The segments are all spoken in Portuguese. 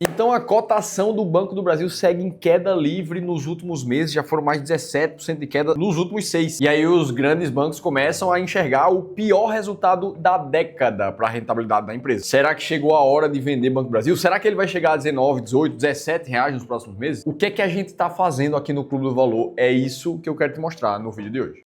Então a cotação do Banco do Brasil segue em queda livre nos últimos meses, já foram mais de 17% de queda nos últimos 6. E aí os grandes bancos começam a enxergar o pior resultado da década para a rentabilidade da empresa. Será que chegou a hora de vender Banco do Brasil? Será que ele vai chegar a 19, 18, 17 reais nos próximos meses? O que é que a gente está fazendo aqui no Clube do Valor? É isso que eu quero te mostrar no vídeo de hoje.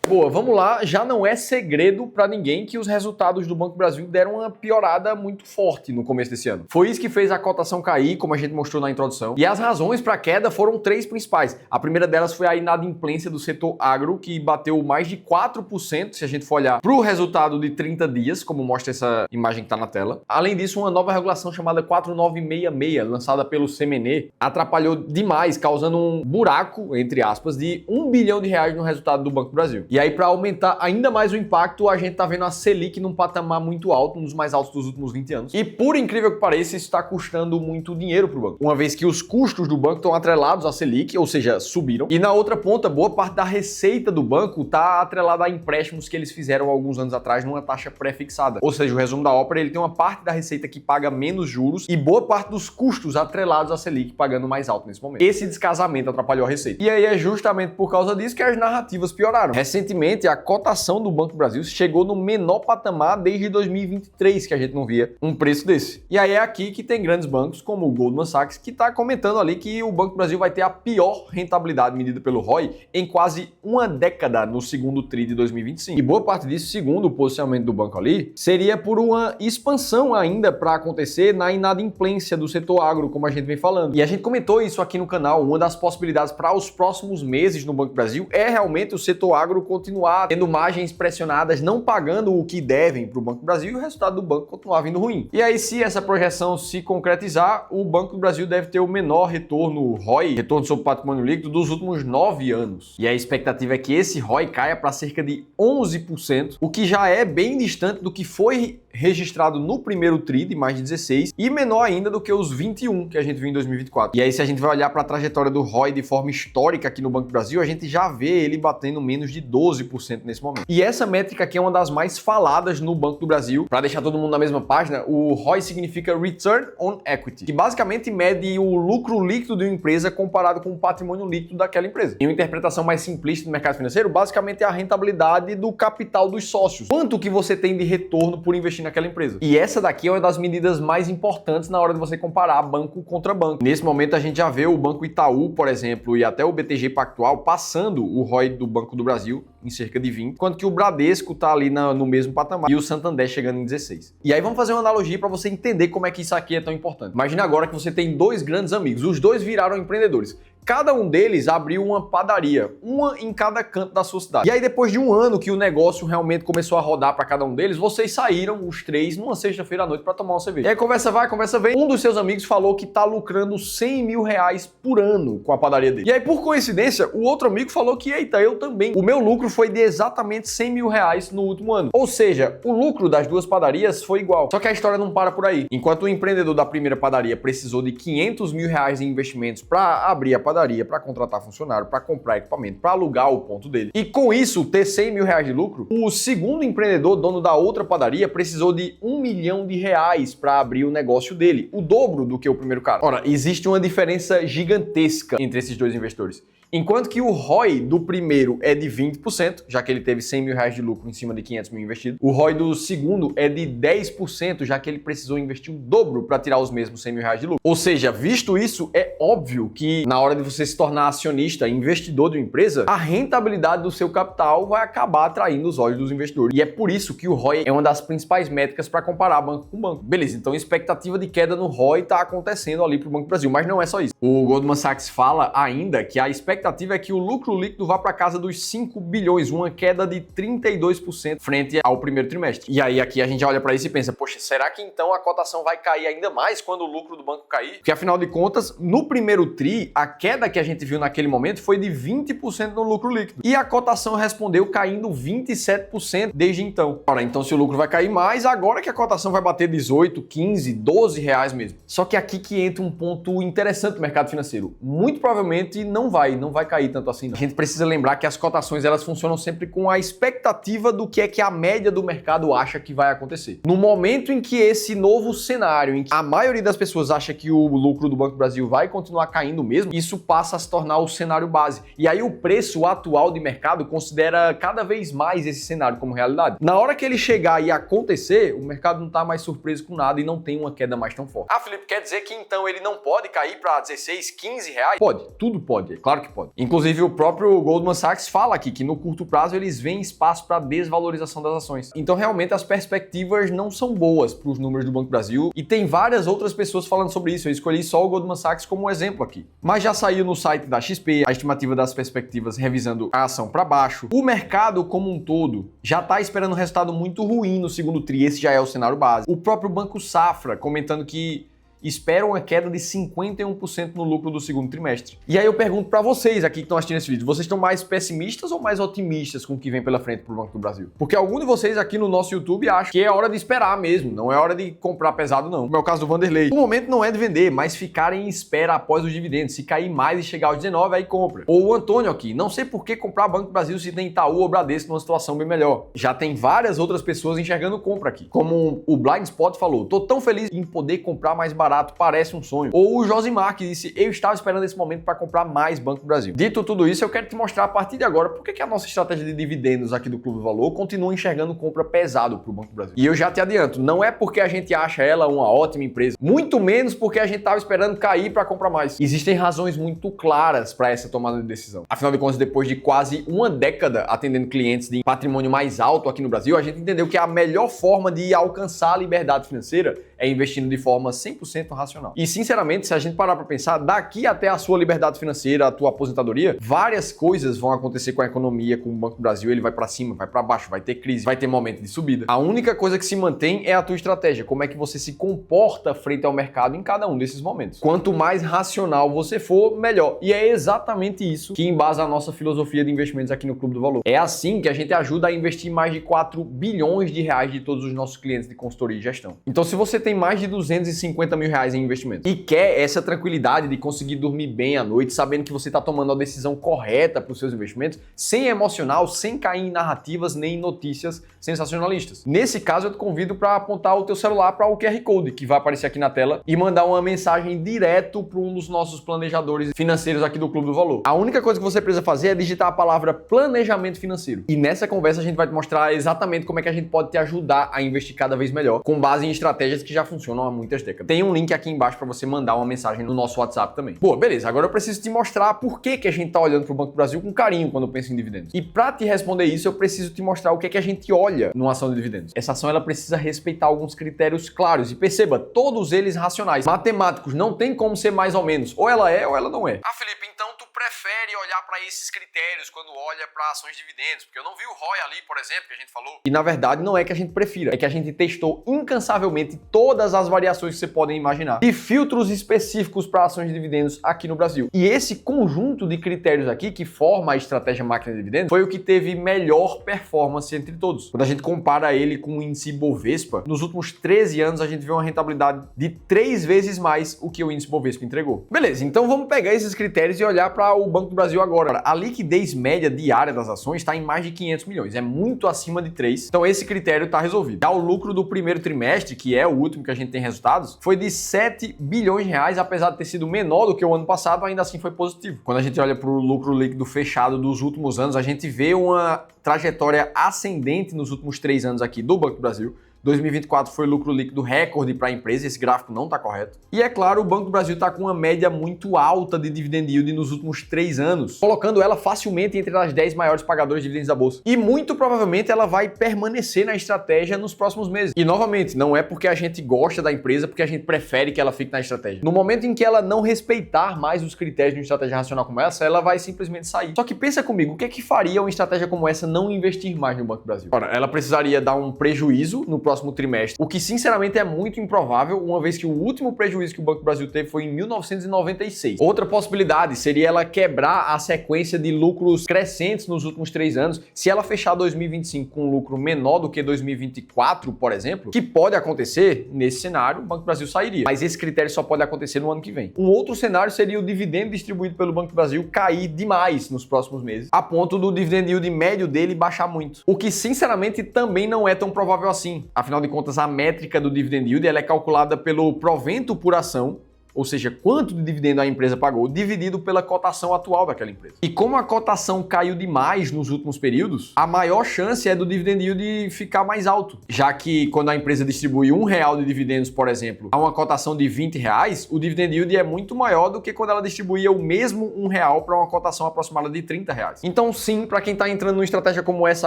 Boa, vamos lá, já não é segredo para ninguém que os resultados do Banco do Brasil deram uma piorada muito forte no começo desse ano. Foi isso que fez a cotação cair, como a gente mostrou na introdução. E as razões para a queda foram 3 principais. A primeira delas foi a inadimplência do setor agro, que bateu mais de 4%, se a gente for olhar para o resultado de 30 dias, como mostra essa imagem que está na tela. Além disso, uma nova regulação chamada 4966, lançada pelo CMN, atrapalhou demais, causando um buraco, entre aspas, de R$ 1 bilhão no resultado do Banco do Brasil. E aí, para aumentar ainda mais o impacto, a gente tá vendo a Selic num patamar muito alto, um dos mais altos dos últimos 20 anos. E por incrível que pareça, isso está custando muito dinheiro para o banco, uma vez que os custos do banco estão atrelados à Selic, ou seja, subiram. E na outra ponta, boa parte da receita do banco está atrelada a empréstimos que eles fizeram alguns anos atrás numa taxa pré-fixada. Ou seja, o resumo da ópera, ele tem uma parte da receita que paga menos juros e boa parte dos custos atrelados à Selic pagando mais alto nesse momento. Esse descasamento atrapalhou a receita. E aí é justamente por causa disso que as narrativas pioraram. Recentemente, a cotação do Banco do Brasil chegou no menor patamar desde 2023, que a gente não via um preço desse. E aí é aqui que tem grandes bancos, como o Goldman Sachs, que está comentando ali que o Banco do Brasil vai ter a pior rentabilidade medida pelo ROI em quase uma década no segundo TRI de 2025. E boa parte disso, segundo o posicionamento do banco ali, seria por uma expansão ainda para acontecer na inadimplência do setor agro, como a gente vem falando. E a gente comentou isso aqui no canal, uma das possibilidades para os próximos meses no Banco do Brasil é realmente o setor agro continuar tendo margens pressionadas, não pagando o que devem para o Banco do Brasil e o resultado do banco continuar vindo ruim. E aí, se essa projeção se concretizar, o Banco do Brasil deve ter o menor retorno ROI, retorno sobre patrimônio líquido, dos últimos 9 anos. E a expectativa é que esse ROI caia para cerca de 11%, o que já é bem distante do que foi registrado no primeiro TRI de mais de 16 e menor ainda do que os 21 que a gente viu em 2024. E aí, se a gente vai olhar para a trajetória do ROI de forma histórica aqui no Banco do Brasil, a gente já vê ele batendo menos de 12% nesse momento. E essa métrica aqui é uma das mais faladas no Banco do Brasil. Para deixar todo mundo na mesma página, o ROI significa Return on Equity, que basicamente mede o lucro líquido de uma empresa comparado com o patrimônio líquido daquela empresa. Em uma interpretação mais simplista do mercado financeiro, basicamente é a rentabilidade do capital dos sócios. Quanto que você tem de retorno por investir naquela empresa. E essa daqui é uma das medidas mais importantes na hora de você comparar banco contra banco. Nesse momento a gente já vê o Banco Itaú, por exemplo, e até o BTG Pactual passando o ROI do Banco do Brasil em cerca de 20, enquanto que o Bradesco tá ali no mesmo patamar e o Santander chegando em 16. E aí vamos fazer uma analogia para você entender como é que isso aqui é tão importante. Imagina agora que você tem dois grandes amigos, os dois viraram empreendedores. Cada um deles abriu uma padaria, uma em cada canto da sua cidade. E aí, depois de um ano que o negócio realmente começou a rodar para cada um deles, vocês saíram, os três, numa sexta-feira à noite para tomar uma cerveja. E aí, conversa vai, conversa vem. Um dos seus amigos falou que tá lucrando 100 mil reais por ano com a padaria dele. E aí, por coincidência, o outro amigo falou que, eita, eu também. O meu lucro foi de exatamente 100 mil reais no último ano. Ou seja, o lucro das duas padarias foi igual. Só que a história não para por aí. Enquanto o empreendedor da primeira padaria precisou de 500 mil reais em investimentos para abrir a padaria, para contratar funcionário, para comprar equipamento, para alugar o ponto dele. E com isso, ter 100 mil reais de lucro, o segundo empreendedor, dono da outra padaria, precisou de 1 milhão de reais para abrir o negócio dele. O dobro do que o primeiro cara. Ora, existe uma diferença gigantesca entre esses dois investidores. Enquanto que o ROI do primeiro é de 20%, já que ele teve 100 mil reais de lucro em cima de 500 mil investido. O ROI do segundo é de 10%, já que ele precisou investir o dobro para tirar os mesmos 100 mil reais de lucro. Ou seja, visto isso, é óbvio que na hora de você se tornar acionista, investidor de uma empresa, a rentabilidade do seu capital vai acabar atraindo os olhos dos investidores. E é por isso que o ROI é uma das principais métricas para comparar banco com banco. Beleza, então expectativa de queda no ROI está acontecendo ali para o Banco do Brasil, mas não é só isso. O Goldman Sachs fala ainda que a expectativa é que o lucro líquido vá para casa dos 5 bilhões, uma queda de 32% frente ao primeiro trimestre. E aí aqui a gente olha para isso e pensa, poxa, será que então a cotação vai cair ainda mais quando o lucro do banco cair? Porque afinal de contas, no primeiro TRI, a queda que a gente viu naquele momento foi de 20% no lucro líquido. E a cotação respondeu caindo 27% desde então. Ora, então se o lucro vai cair mais, agora que a cotação vai bater 18, 15, 12 reais mesmo. Só que aqui que entra um ponto interessante do mercado financeiro. Muito provavelmente não vai não vai cair tanto assim. A gente precisa lembrar que as cotações elas funcionam sempre com a expectativa do que é que a média do mercado acha que vai acontecer. No momento em que esse novo cenário, em que a maioria das pessoas acha que o lucro do Banco do Brasil vai continuar caindo mesmo, isso passa a se tornar o cenário base. E aí o preço atual de mercado considera cada vez mais esse cenário como realidade. Na hora que ele chegar e acontecer, o mercado não está mais surpreso com nada e não tem uma queda mais tão forte. Ah, Felipe, quer dizer que então ele não pode cair para 16, 15 reais? Pode, tudo pode, é claro que pode. Inclusive o próprio Goldman Sachs fala aqui que no curto prazo eles veem espaço para desvalorização das ações. Então realmente as perspectivas não são boas para os números do Banco do Brasil e tem várias outras pessoas falando sobre isso. Eu escolhi só o Goldman Sachs como exemplo aqui. Mas já saiu no site da XP a estimativa das perspectivas revisando a ação para baixo. O mercado como um todo já está esperando um resultado muito ruim no segundo tri, esse já é o cenário base. O próprio Banco Safra comentando que espera uma queda de 51% no lucro do segundo trimestre. E aí eu pergunto para vocês aqui que estão assistindo esse vídeo, vocês estão mais pessimistas ou mais otimistas com o que vem pela frente para o Banco do Brasil? Porque algum de vocês aqui no nosso YouTube acha que é hora de esperar mesmo, não é hora de comprar pesado não. Como é o caso do Vanderlei. O momento não é de vender, mas ficar em espera após os dividendos. Se cair mais e chegar aos 19, aí compra. Ou o Antônio aqui, não sei por que comprar Banco do Brasil se tem Itaú ou Bradesco numa situação bem melhor. Já tem várias outras pessoas enxergando compra aqui. Como o Blind Spot falou, tô tão feliz em poder comprar mais barato, parece um sonho. Ou o Josimar que disse, eu estava esperando esse momento para comprar mais Banco do Brasil. Dito tudo isso, eu quero te mostrar a partir de agora por que a nossa estratégia de dividendos aqui do Clube do Valor continua enxergando compra pesado para o Banco do Brasil. E eu já te adianto, não é porque a gente acha ela uma ótima empresa, muito menos porque a gente estava esperando cair para comprar mais. Existem razões muito claras para essa tomada de decisão. Afinal de contas, depois de quase uma década atendendo clientes de patrimônio mais alto aqui no Brasil, a gente entendeu que a melhor forma de alcançar a liberdade financeira é investindo de forma 100% racional. E sinceramente, se a gente parar para pensar, daqui até a sua liberdade financeira, a tua aposentadoria, várias coisas vão acontecer com a economia, com o Banco do Brasil, ele vai para cima, vai para baixo, vai ter crise, vai ter momento de subida. A única coisa que se mantém é a tua estratégia, como é que você se comporta frente ao mercado em cada um desses momentos. Quanto mais racional você for, melhor. E é exatamente isso que embasa a nossa filosofia de investimentos aqui no Clube do Valor. É assim que a gente ajuda a investir mais de 4 bilhões de reais de todos os nossos clientes de consultoria e gestão. Então, se você tem mais de 250 mil reais em investimentos e quer essa tranquilidade de conseguir dormir bem à noite, sabendo que você está tomando a decisão correta para os seus investimentos, sem emocional, sem cair em narrativas nem em notícias sensacionalistas. Nesse caso, eu te convido para apontar o teu celular para o QR Code que vai aparecer aqui na tela e mandar uma mensagem direto para um dos nossos planejadores financeiros aqui do Clube do Valor. A única coisa que você precisa fazer é digitar a palavra planejamento financeiro. E nessa conversa a gente vai te mostrar exatamente como é que a gente pode te ajudar a investir cada vez melhor, com base em estratégias que já funcionam há muitas décadas. Tem um link aqui embaixo para você mandar uma mensagem no nosso WhatsApp também. Boa, beleza. Agora eu preciso te mostrar por que a gente tá olhando pro Banco do Brasil com carinho quando pensa em dividendos. E para te responder isso, eu preciso te mostrar o que a gente olha numa ação de dividendos. Essa ação ela precisa respeitar alguns critérios claros e perceba, todos eles racionais, matemáticos, não tem como ser mais ou menos. Ou ela é ou ela não é. Ah, Felipe, então tu prefere olhar para esses critérios quando olha para ações de dividendos? Porque eu não vi o ROI ali, por exemplo, que a gente falou. E na verdade não é que a gente prefira, é que a gente testou incansavelmente todas as variações que você pode imaginar e filtros específicos para ações de dividendos aqui no Brasil. E esse conjunto de critérios aqui que forma a estratégia máquina de dividendos foi o que teve melhor performance entre todos. Quando a gente compara ele com o índice Bovespa, nos últimos 13 anos a gente vê uma rentabilidade de 3 vezes mais o que o índice Bovespa entregou. Beleza, então vamos pegar esses critérios e olhar para o Banco do Brasil agora. A liquidez média diária das ações está em mais de 500 milhões, é muito acima de 3, então esse critério está resolvido. Já o lucro do primeiro trimestre, que é o último que a gente tem resultados, foi de 7 bilhões de reais, apesar de ter sido menor do que o ano passado, ainda assim foi positivo. Quando a gente olha para o lucro líquido fechado dos últimos anos, a gente vê uma trajetória ascendente nos últimos 3 anos aqui do Banco do Brasil. 2024 foi lucro líquido recorde para a empresa, esse gráfico não está correto. E é claro, o Banco do Brasil está com uma média muito alta de dividend yield nos últimos 3 anos, colocando ela facilmente entre as 10 maiores pagadoras de dividendos da Bolsa. E muito provavelmente ela vai permanecer na estratégia nos próximos meses. E novamente, não é porque a gente gosta da empresa, porque a gente prefere que ela fique na estratégia. No momento em que ela não respeitar mais os critérios de uma estratégia racional como essa, ela vai simplesmente sair. Só que pensa comigo, o que é que faria uma estratégia como essa não investir mais no Banco do Brasil? Ora, ela precisaria dar um prejuízo no próximo próximo trimestre, o que sinceramente é muito improvável, uma vez que o último prejuízo que o Banco do Brasil teve foi em 1996. Outra possibilidade seria ela quebrar a sequência de lucros crescentes nos últimos 3 anos. Se ela fechar 2025 com um lucro menor do que 2024, por exemplo, que pode acontecer, nesse cenário, o Banco do Brasil sairia. Mas esse critério só pode acontecer no ano que vem. Um outro cenário seria o dividendo distribuído pelo Banco do Brasil cair demais nos próximos meses, a ponto do dividend yield médio dele baixar muito. O que, sinceramente, também não é tão provável assim. Afinal de contas, a métrica do dividend yield ela é calculada pelo provento por ação, ou seja, quanto de dividendo a empresa pagou, dividido pela cotação atual daquela empresa. E como a cotação caiu demais nos últimos períodos, a maior chance é do dividend yield ficar mais alto, já que quando a empresa distribui R$1 de dividendos, por exemplo, a uma cotação de R$20, o dividend yield é muito maior do que quando ela distribuía o mesmo R$1 para uma cotação aproximada de R$30. Então sim, para quem está entrando numa estratégia como essa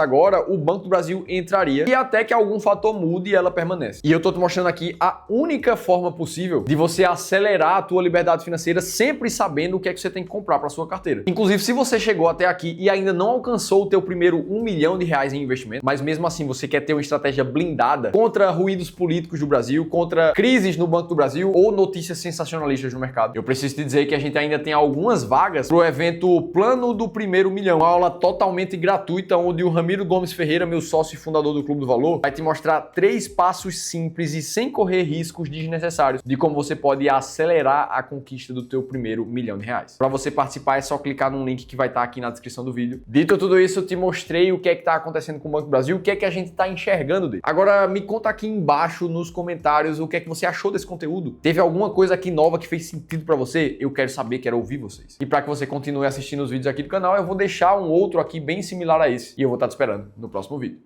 agora, o Banco do Brasil entraria e até que algum fator mude, ela permanece. E eu estou te mostrando aqui a única forma possível de você acelerar a tua liberdade financeira sempre sabendo o que é que você tem que comprar para sua carteira. Inclusive, se você chegou até aqui e ainda não alcançou o teu primeiro R$1 milhão em investimento, mas mesmo assim você quer ter uma estratégia blindada contra ruídos políticos do Brasil, contra crises no Banco do Brasil ou notícias sensacionalistas no mercado, eu preciso te dizer que a gente ainda tem algumas vagas pro evento Plano do Primeiro Milhão, uma aula totalmente gratuita onde o Ramiro Gomes Ferreira, meu sócio e fundador do Clube do Valor, vai te mostrar 3 passos simples e sem correr riscos desnecessários de como você pode acelerar a conquista do teu primeiro R$1 milhão. Para você participar é só clicar no link que vai estar aqui na descrição do vídeo. Dito tudo isso, eu te mostrei o que é que está acontecendo com o Banco do Brasil, o que é que a gente está enxergando dele. Agora me conta aqui embaixo nos comentários o que é que você achou desse conteúdo. Teve alguma coisa aqui nova que fez sentido para você? Eu quero saber, quero ouvir vocês. E para que você continue assistindo os vídeos aqui do canal, eu vou deixar um outro aqui bem similar a esse. E eu vou estar te esperando no próximo vídeo.